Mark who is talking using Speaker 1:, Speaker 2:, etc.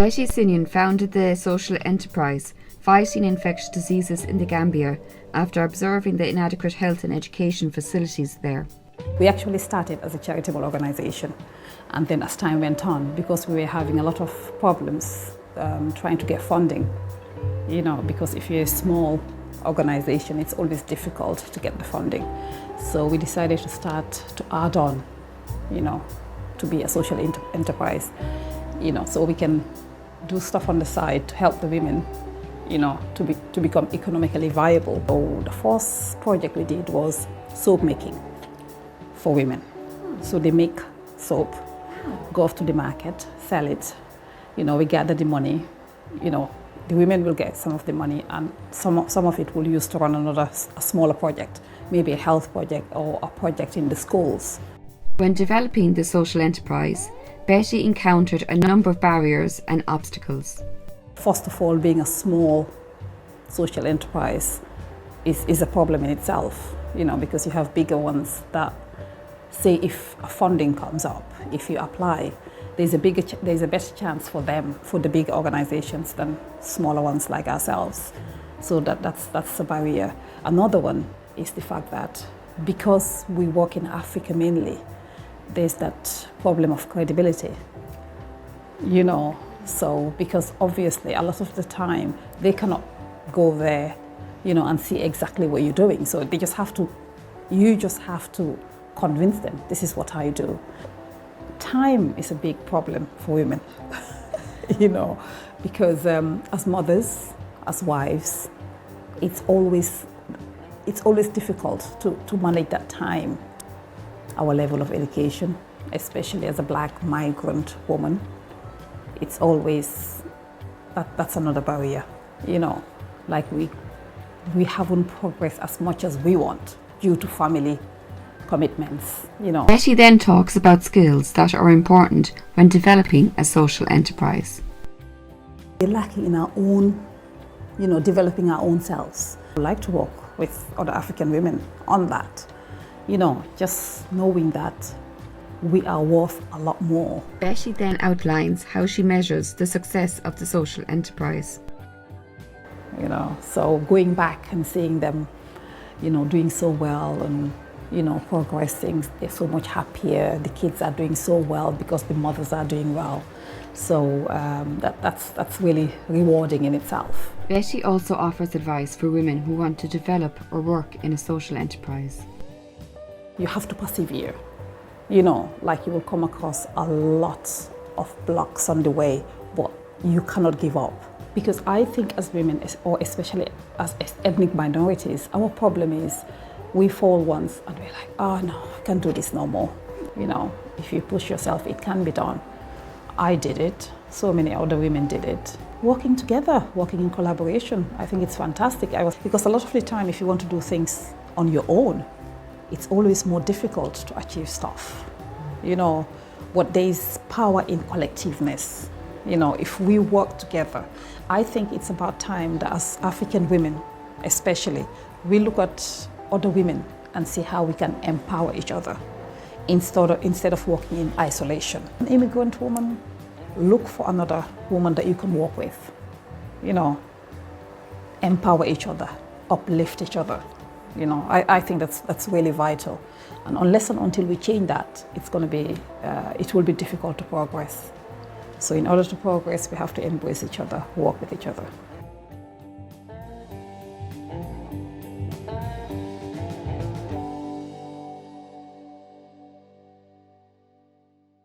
Speaker 1: Betty Sinyan founded the social enterprise fighting infectious diseases in the Gambia after observing the inadequate health and education facilities there.
Speaker 2: We actually started as a charitable organization, and then as time went on, because we were having a lot of problems trying to get funding, because if you're a small organization, it's always difficult to get the funding. So we decided to start to add on, to be a social enterprise, so we can do stuff on the side to help the women, to become economically viable. So the first project we did was soap making for women. So they make soap, go off to the market, sell it. We gather the money. The women will get some of the money, and some of it will use to run a smaller project, maybe a health project or a project in the schools.
Speaker 1: When developing the social enterprise, Betty encountered a number of barriers and obstacles.
Speaker 2: First of all, being a small social enterprise is a problem in itself, because you have bigger ones that say if a funding comes up, if you apply, there's a better chance for the big organizations than smaller ones like ourselves. So that's a barrier. Another one is the fact that because we work in Africa mainly, there's that problem of credibility, so because obviously a lot of the time they cannot go there, and see exactly what you're doing. So you just have to convince them, this is what I do. Time is a big problem for women, because as mothers, as wives, it's always difficult to manage that time. Our level of education, especially as a Black migrant woman, it's always, that's another barrier, like we haven't progressed as much as we want due to family commitments,
Speaker 1: Betty then talks about skills that are important when developing a social enterprise.
Speaker 2: We're lacking in our own, developing our own selves. I'd like to work with other African women on that, just knowing that we are worth a lot more.
Speaker 1: Betty then outlines how she measures the success of the social enterprise.
Speaker 2: So going back and seeing them, doing so well and, progressing, they're so much happier. The kids are doing so well because the mothers are doing well. So that's really rewarding in itself.
Speaker 1: Betty also offers advice for women who want to develop or work in a social enterprise.
Speaker 2: You have to persevere. Like you will come across a lot of blocks on the way, but you cannot give up. Because I think as women, or especially as ethnic minorities, our problem is we fall once and we're like, oh no, I can't do this no more. If you push yourself, it can be done. I did it. So many other women did it. Working together, working in collaboration, I think it's fantastic. Because a lot of the time, if you want to do things on your own, it's always more difficult to achieve stuff. But there's power in collectiveness. If we work together, I think it's about time that as African women, especially, we look at other women and see how we can empower each other instead of working in isolation. An immigrant woman, look for another woman that you can work with. Empower each other, uplift each other. I think that's really vital. And unless and until we change that, it will be difficult to progress. So in order to progress, we have to embrace each other, work with each other.